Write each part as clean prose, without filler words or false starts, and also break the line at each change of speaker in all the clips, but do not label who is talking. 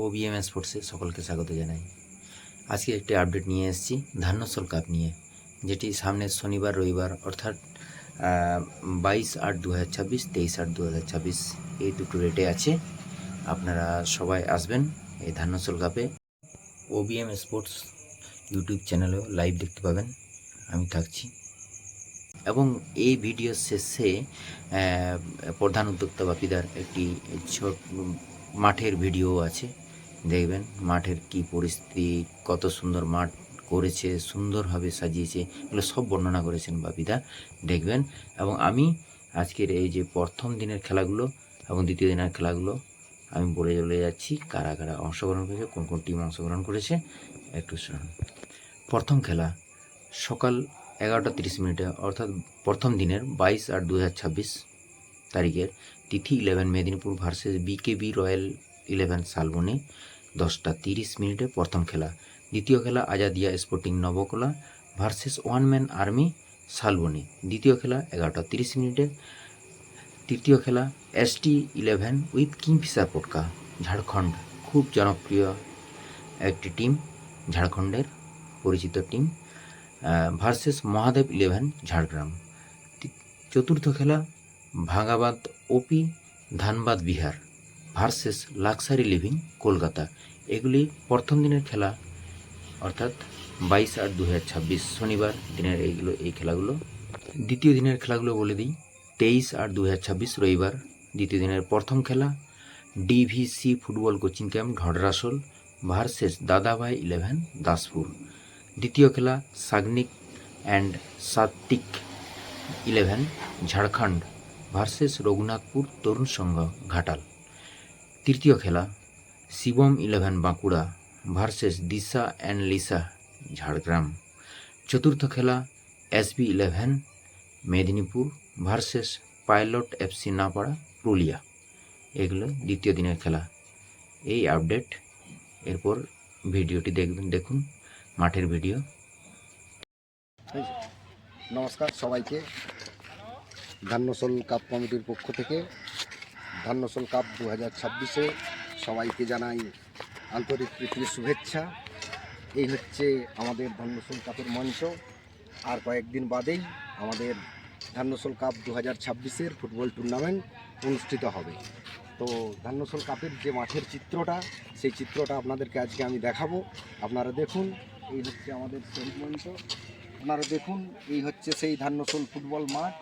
OBM স্পোর্টসে সকলকে স্বাগত জানাই। আজকে একটি আপডেট নিয়ে এসেছি ধান্যসল কাপ নিয়ে, যেটি সামনের শনিবার রবিবার অর্থাৎ 22/8/2026, 23/8/2026 এই দুটো রেটে আছে। আপনারা সবাই আসবেন এই ধান্যসল কাপে। ওবিএম স্পোর্টস ইউটিউব চ্যানেলেও লাইভ দেখতে পাবেন, আমি থাকছি। এবং এই ভিডিও শেষে প্রধান উদ্যোক্তা বাপিদার একটি ছোট মাঠের ভিডিও আছে, দেখবেন মাঠের কি পরিস্থিতি, কত সুন্দর মাঠ করেছে, সুন্দরভাবে সাজিয়েছে, এগুলো সব বর্ণনা করেছেন বাপিদা, দেখবেন। এবং আমি আজকের এই যে প্রথম দিনের খেলাগুলো এবং দ্বিতীয় দিনের খেলাগুলো আমি বলে চলে যাচ্ছি, কারা কারা অংশগ্রহণ করেছে, কোন কোন টিম অংশগ্রহণ করেছে, একটু শুনুন। প্রথম খেলা সকাল 11:30 অর্থাৎ প্রথম দিনের 22/8/2026 তারিখের Tithi 11 Medinipur versus BKB royal 11 Salboni 10:30 প্রথম খেলা। দ্বিতীয় খেলা Azadiya sporting Nabakala versus one man army Salboni, দ্বিতীয় খেলা 11:30। তৃতীয় খেলা ST11 উইথ কিংফিশার পটকা ঝাড়খণ্ড, খুব জনপ্রিয় একটি টিম, ঝাড়খণ্ডের পরিচিত টিম, ভার্সেস মহাদেব 11 ঝাড়গ্রাম। চতুর্থ খেলা Bhagabad OP Dhanbad Bihar versus luxury living Kolkata. এগুলি প্রথম দিনের খেলা অর্থাৎ 22/8/2026 শনিবার দিনের এই খেলাগুলো। দ্বিতীয় দিনের খেলাগুলো বলে দিই, 23/8/2026 রবিবার দ্বিতীয় দিনের প্রথম খেলা DVC football coaching camp Dharrasol versus Dadabhai 11 Daspur. দ্বিতীয় খেলা সাগনিক অ্যান্ড সাত্বিক 11 ঝাড়খণ্ড ভার্সেস রঘুনাথপুর তরুণ সংঘ ঘাটাল। তৃতীয় খেলা শিবম 11 বাঁকুড়া ভার্সেস দিশা অ্যান্ড লিসা ঝাড়গ্রাম। চতুর্থ খেলা SB11 Medinipur versus pilot FC Napara Purulia. এগুলো দ্বিতীয় দিনের খেলা। এই আপডেট, এরপর ভিডিওটি দেখুন, মাঠের ভিডিও।
নমস্কার সবাইকে, ধান্যসল কাপ কমিটির পক্ষ থেকে ধান্যসল কাপ 2026-এ সবাইকে জানাই আন্তরিক প্রীতির শুভেচ্ছা। এই হচ্ছে আমাদের ধান্যসল কাপের মঞ্চ। আর কয়েকদিন বাদেই আমাদের ধান্যসল কাপ 2026-এর ফুটবল টুর্নামেন্ট অনুষ্ঠিত হবে। তো ধান্যসল কাপের যে মাঠের চিত্রটা, সেই চিত্রটা আপনাদেরকে আজকে আমি দেখাবো। আপনারা দেখুন, এই হচ্ছে আমাদের শহীদ মঞ্চ। আপনারা দেখুন, এই হচ্ছে সেই ধান্যসল ফুটবল মাঠ।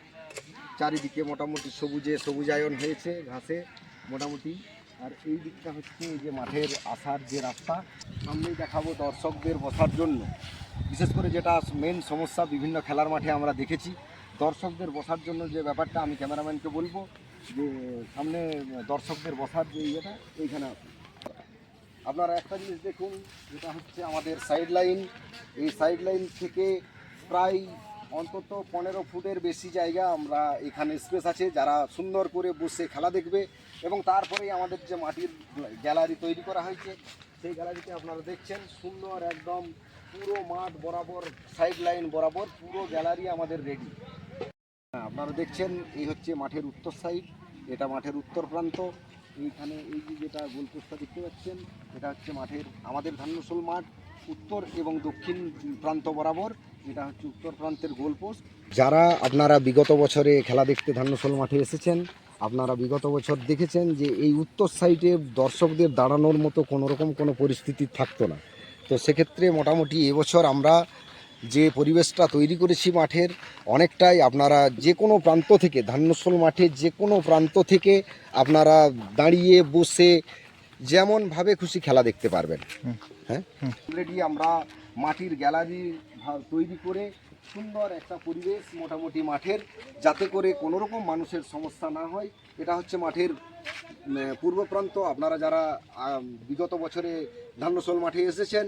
চারিদিকে মোটামুটি সবুজায়ন হয়েছে ঘাসে মোটামুটি। আর এই দিকটা হচ্ছে এই যে মাঠের আসার যে রাস্তা, সামনেই দেখাবো দর্শকদের বসার জন্য। বিশেষ করে যেটা মেন সমস্যা বিভিন্ন খেলার মাঠে আমরা দেখেছি, দর্শকদের বসার জন্য যে ব্যাপারটা, আমি ক্যামেরাম্যানকে বলবো যে সামনে দর্শকদের বসার যে ইয়েটা এইখানে আপনারা একটা জিনিস দেখুন, যেটা হচ্ছে আমাদের সাইড লাইন। এই সাইড লাইন থেকে প্রায় অন্তত 15 ফুটের বেশি জায়গা আমরা এখানে স্পেস আছে, যারা সুন্দর করে বসে খেলা দেখবে। এবং তারপরেই আমাদের যে মাটির গ্যালারি তৈরি করা হয়েছে, সেই গ্যালারিতে আপনারা দেখছেন সুন্দর একদম পুরো মাঠ বরাবর, সাইড লাইন বরাবর পুরো গ্যালারি আমাদের রেডি। আপনারা দেখছেন এই হচ্ছে মাঠের উত্তর সাইড, এটা মাঠের উত্তর প্রান্ত। এইখানে এই যে যেটা গোলপোস্টটা দেখতে পাচ্ছেন, এটা হচ্ছে মাঠের আমাদের ধান্যসল মাঠ উত্তর এবং দক্ষিণ প্রান্ত বরাবর, এটা হচ্ছে উত্তর প্রান্তের গোলপোস্ট। যারা আপনারা বিগত বছরে খেলা দেখতে ধান্যসল মাঠে এসেছেন, আপনারা বিগত বছর দেখেছেন যে এই উত্তর সাইডে দর্শকদের দাঁড়ানোর মতো কোনো পরিস্থিতি থাকতো না। তো সেক্ষেত্রে মোটামুটি এবছর আমরা যে পরিবেশটা তৈরি করেছি মাঠের, অনেকটাই আপনারা যে কোনো প্রান্ত থেকে, ধান্যসল মাঠের যে কোনো প্রান্ত থেকে আপনারা দাঁড়িয়ে বসে যেমনভাবে খুশি খেলা দেখতে পারবেন। হ্যাঁ, অলরেডি আমরা মাটির গ্যালারি তৈরি করে সুন্দর একটা পরিবেশ মোটামুটি মাঠের, যাতে করে কোনো রকম মানুষের সমস্যা না হয়। এটা হচ্ছে মাঠের পূর্ব প্রান্ত। আপনারা যারা বিগত বছরে ধান্যসল মাঠে এসেছেন,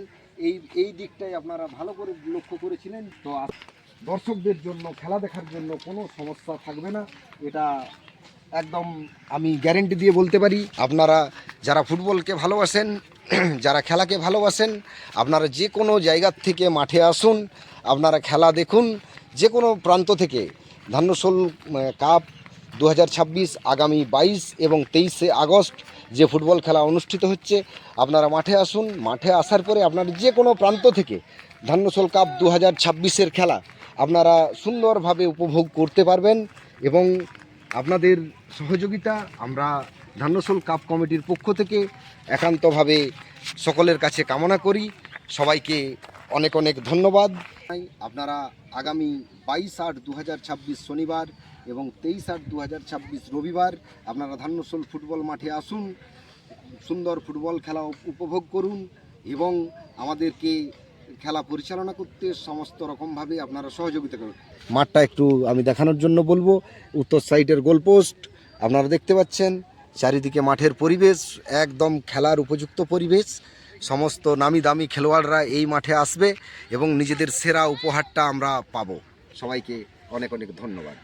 এই দিকটাই আপনারা ভালো করে লক্ষ্য করেছিলেন। তো দর্শকদের জন্য, খেলা দেখার জন্য কোনো সমস্যা থাকবে না, এটা একদম আমি গ্যারেন্টি দিয়ে বলতে পারি। আপনারা যারা ফুটবলকে ভালোবাসেন, যারা খেলাকে ভালোবাসেন, আপনারা যে কোনো জায়গার থেকে মাঠে আসুন, আপনারা খেলা দেখুন। যে কোনো প্রান্ত থেকে ধান্যসল কাপ 2026 আগামী 22 এবং 23শে আগস্ট যে ফুটবল খেলা অনুষ্ঠিত হচ্ছে, আপনারা মাঠে আসুন। মাঠে আসার পরে আপনারা যে কোনো প্রান্ত থেকে ধান্যশোল কাপ 2026-এর খেলা আপনারা সুন্দরভাবে উপভোগ করতে পারবেন এবং আপনাদের সহযোগিতা আমরা ধান্যশোল কাপ কমিটির পক্ষ থেকে একান্তভাবে সকলের কাছে কামনা করি। সবাইকে অনেক অনেক ধন্যবাদ। আপনারা আগামী 22/8/2026 শনিবার এবং 23/8/2026 রবিবার আপনারা ধান্যশোল ফুটবল মাঠে আসুন, সুন্দর ফুটবল খেলা উপভোগ করুন এবং আমাদেরকে খেলা পরিচালনা করতে সমস্ত রকমভাবে আপনারা সহযোগিতা করুন। মাঠটা একটু আমি দেখানোর জন্য বলবো। উত্তর সাইডের গোলপোস্ট আপনারা দেখতে পাচ্ছেন, চারিদিকে মাঠের পরিবেশ একদম খেলার উপযুক্ত পরিবেশ। সমস্ত নামি দামি খেলোয়াড়রা এই মাঠে আসবে এবং নিজেদের সেরা উপহারটা আমরা পাবো। সবাইকে অনেক অনেক ধন্যবাদ।